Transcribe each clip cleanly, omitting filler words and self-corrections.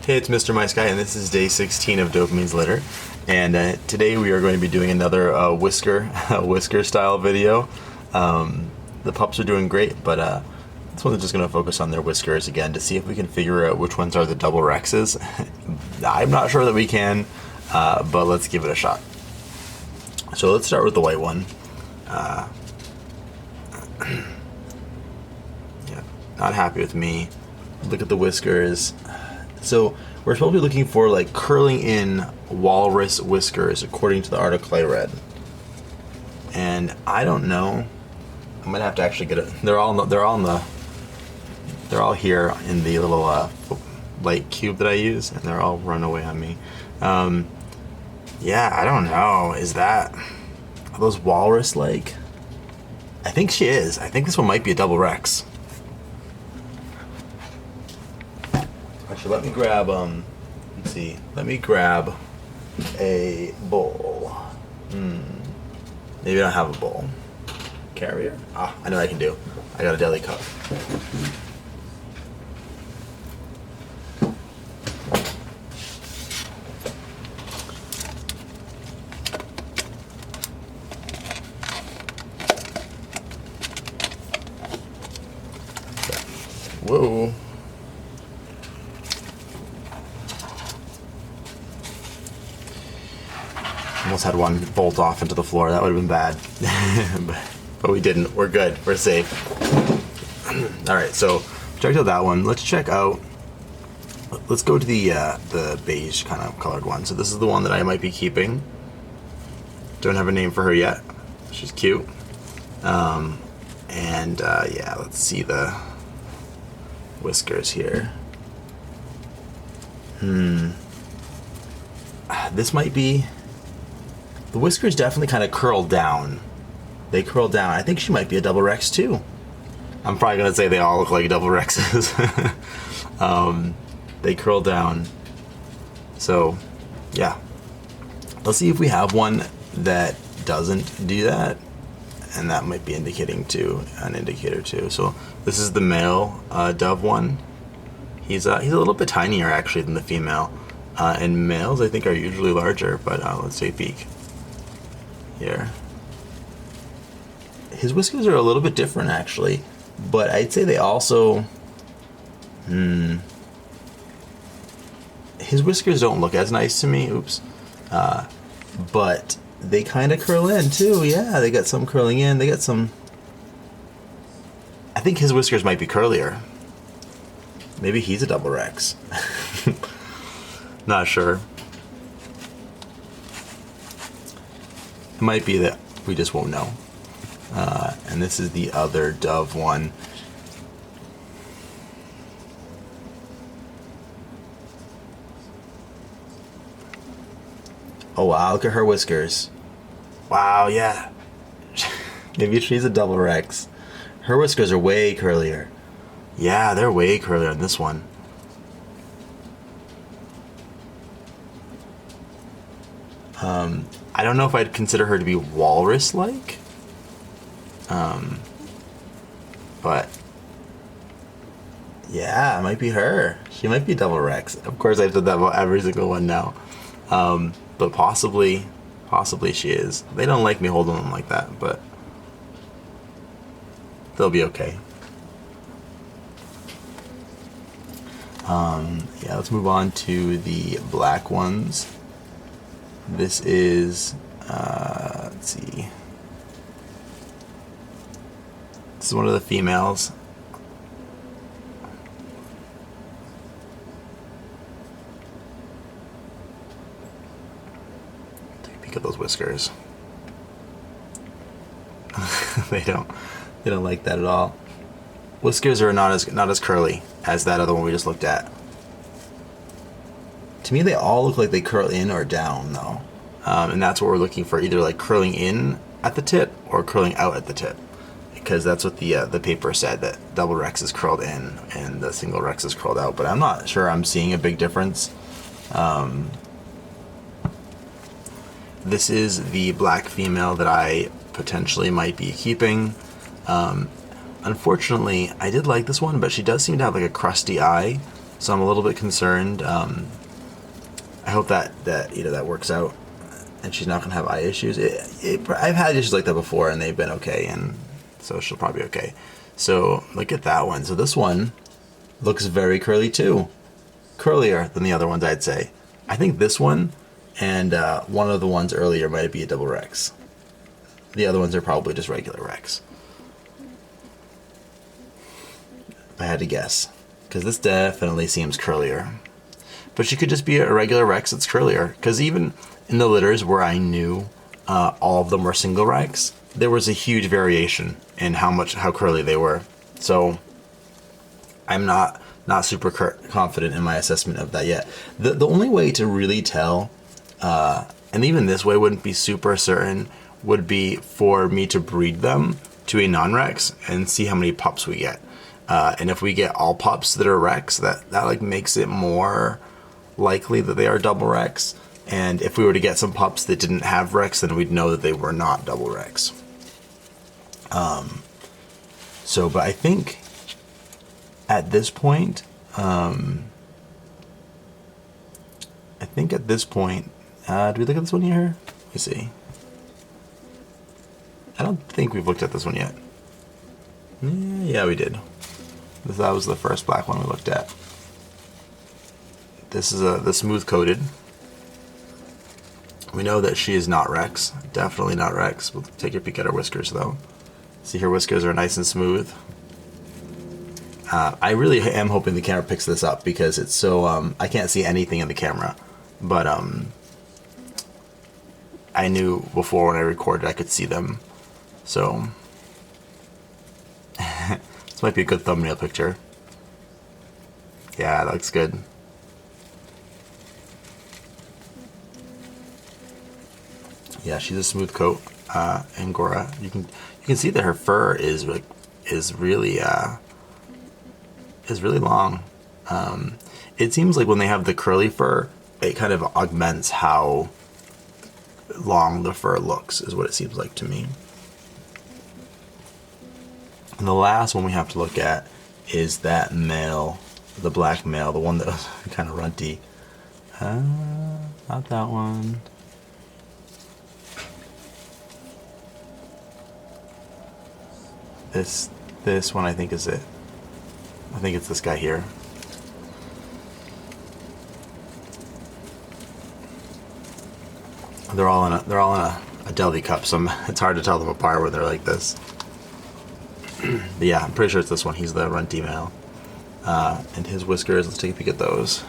Hey, it's MisterMiceGuy, and this is day 16 of Dopamine's litter. And today we are going to be doing another whisker style video. The pups are doing great, but this one's just going to focus on their whiskers again to see if we can figure out which ones are the double Rexes. I'm not sure that we can, but let's give it a shot. So let's start with the white one. Yeah, not happy with me. Look at the whiskers. So we're supposed to be looking for like curling in walrus whiskers according to the article I read. And I don't know. I'm gonna have to actually get it. They're all here in the little light cube that I use, and they're all run away on me. Yeah, I don't know. Are those walrus like? I think she is. I think this one might be a double Rex. Actually, let me grab, let's see. Let me grab a bowl. Maybe I don't have a bowl. Carrier? Ah, I know what I can do. I got a deli cup. Whoa. Almost had one bolt off into the floor. That would have been bad. but we didn't. We're good. We're safe. Alright, so checked out that one. Let's go to the beige kind of colored one. So this is the one that I might be keeping. Don't have a name for her yet. She's cute. Yeah, let's see the whiskers here. This might be... The whiskers definitely kind of curl down. They curl down. I think she might be a double Rex too. I'm probably going to say they all look like double Rexes. They curl down. So, yeah. Let's see if we have one that doesn't do that. And that might be an indicator too. So this is the male dove one. He's a little bit tinier actually than the female. And males I think are usually larger, but let's take a peek. Here. His whiskers are a little bit different actually, but I'd say they also... His whiskers don't look as nice to me, oops. But they kind of curl in too, yeah, they got some curling in, they got some... I think his whiskers might be curlier. Maybe he's a double Rex. Not sure. It might be that we just won't know. And this is the other dove one. Oh wow, look at her whiskers. Wow, yeah. Maybe she's a double Rex. Her whiskers are way curlier. Yeah, they're way curlier on this one. I don't know if I'd consider her to be walrus-like. But yeah, it might be her. She might be double Rex. Of course, I've said that about every single one now. But possibly she is. They don't like me holding them like that, but they'll be okay. Yeah, let's move on to the black ones. This is, let's see. This is one of the females. Take a peek at those whiskers. They don't like that at all. Whiskers are not as curly as that other one we just looked at. To me, they all look like they curl in or down, though. And that's what we're looking for, either like curling in at the tip or curling out at the tip. Because that's what the paper said, that double Rex is curled in and the single Rex is curled out. But I'm not sure I'm seeing a big difference. This is the black female that I potentially might be keeping. Unfortunately, I did like this one, but she does seem to have like a crusty eye. So I'm a little bit concerned. I hope that works out, and she's not gonna have eye issues. I've had issues like that before, and they've been okay, and so she'll probably be okay. So look at that one. So this one looks very curly too, curlier than the other ones, I'd say. I think this one and one of the ones earlier might be a double Rex. The other ones are probably just regular Rex. If I had to guess, because this definitely seems curlier. But she could just be a regular Rex that's curlier. Because even in the litters where I knew all of them were single Rex, there was a huge variation in how curly they were. So I'm not super confident in my assessment of that yet. The only way to really tell, and even this way wouldn't be super certain, would be for me to breed them to a non-Rex and see how many pups we get. And if we get all pups that are Rex, that like makes it more likely that they are double Rex. And if we were to get some pups that didn't have Rex, then we'd know that they were not double Rex. But I think at this point, do we look at this one here? Let me see. I don't think we've looked at this one yet. Yeah, we did. That was the first black one we looked at. This is the smooth coated. We know that she is not Rex. Definitely not Rex. We'll take a peek at her whiskers though. See, her whiskers are nice and smooth. I really am hoping the camera picks this up because it's so, I can't see anything in the camera. But I knew before when I recorded I could see them. So this might be a good thumbnail picture. Yeah, that looks good. Yeah, she's a smooth coat, Angora. You can see that her fur is really long. It seems like when they have the curly fur, it kind of augments how long the fur looks, is what it seems like to me. And the last one we have to look at is that male, the black male, the one that was kind of runty. Not that one. This one I think is it. I think it's this guy here. They're all in a deli cup, so it's hard to tell them apart when they're like this. But yeah, I'm pretty sure it's this one. He's the runty male. And his whiskers, let's take a peek at those.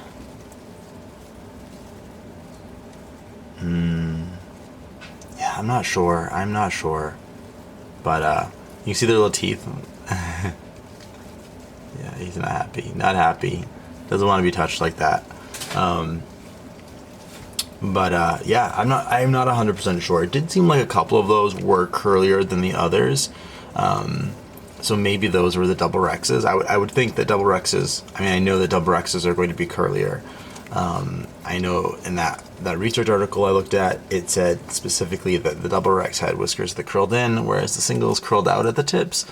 Yeah, I'm not sure. But you can see their little teeth. Yeah, he's not happy. Doesn't want to be touched like that. Yeah, I'm not 100% sure. It did seem like a couple of those were curlier than the others. So maybe those were the double Rexes. I would think that double Rexes, I know that double Rexes are going to be curlier. I know in that research article I looked at, it said specifically that the double Rex had whiskers that curled in, whereas the singles curled out at the tips.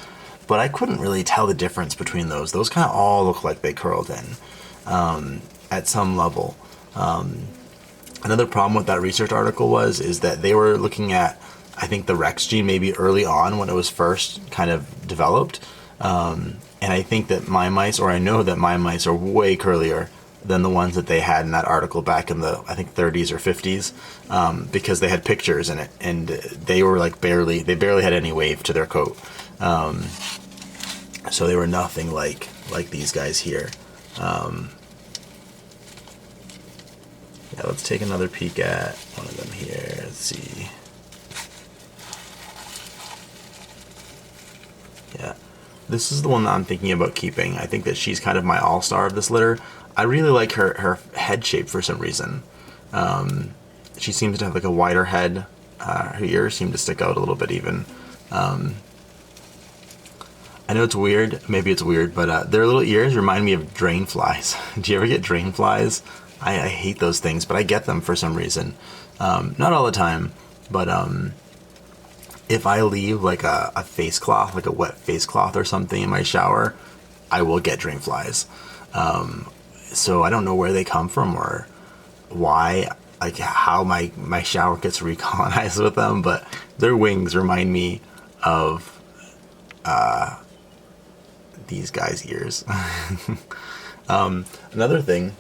But I couldn't really tell the difference between those. Those kind of all look like they curled in at some level. Another problem with that research article is that they were looking at, I think, the Rex gene maybe early on when it was first kind of developed. And I think that I know that my mice are way curlier than the ones that they had in that article back in the, I think, 30s or 50s, because they had pictures in it, and they were like barely had any wave to their coat. So they were nothing like these guys here. Yeah, let's take another peek at one of them here. Let's see. Yeah, this is the one that I'm thinking about keeping. I think that she's kind of my all-star of this litter. I really like her head shape for some reason. She seems to have like a wider head. Her ears seem to stick out a little bit even. I know it's weird. Maybe it's weird, but their little ears remind me of drain flies. Do you ever get drain flies? I hate those things, but I get them for some reason. Not all the time, but if I leave like a face cloth, like a wet face cloth or something in my shower, I will get drain flies. so I don't know where they come from or why, like how my shower gets recolonized with them, but their wings remind me of these guys' ears. Another thing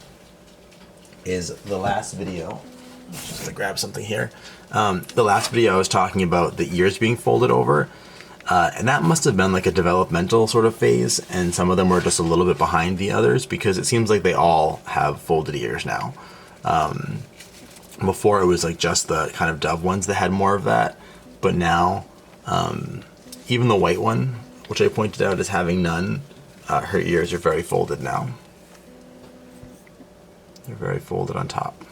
is the last video. Just gonna grab something here. The last video I was talking about the ears being folded over, and that must have been like a developmental sort of phase, and some of them were just a little bit behind the others because it seems like they all have folded ears now. Before it was like just the kind of dove ones that had more of that, but now even the white one, which I pointed out as having none, her ears are very folded now. They're very folded on top.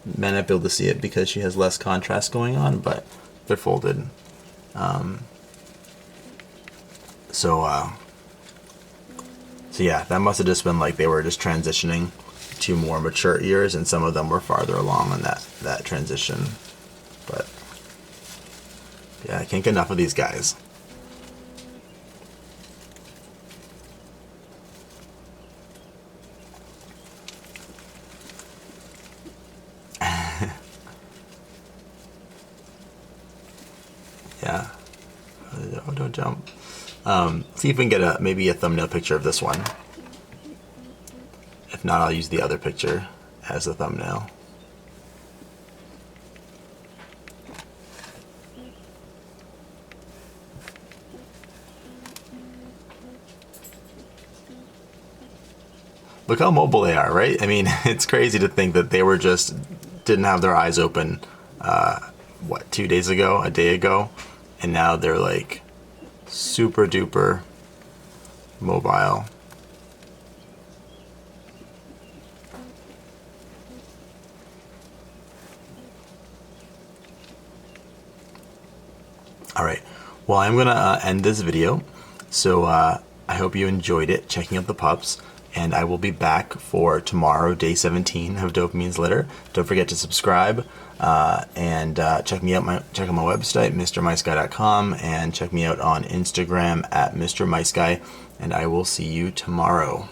May not be able to see it because she has less contrast going on, but they're folded. So yeah, that must have just been like they were just transitioning to more mature ears, and some of them were farther along on that transition. But yeah, I can't get enough of these guys. Yeah. Oh, don't jump. See if we can get maybe a thumbnail picture of this one. If not, I'll use the other picture as a thumbnail. Look how mobile they are, right? I mean, it's crazy to think that they were just didn't have their eyes open, what, 2 days ago, a day ago, and now they're like super duper mobile. All right, well, I'm gonna end this video. So I hope you enjoyed it, checking out the pups, and I will be back for tomorrow, day 17 of Dopamine's litter. Don't forget to subscribe and check out my website, MisterMiceGuy.com, and check me out on Instagram at MisterMiceGuy, and I will see you tomorrow.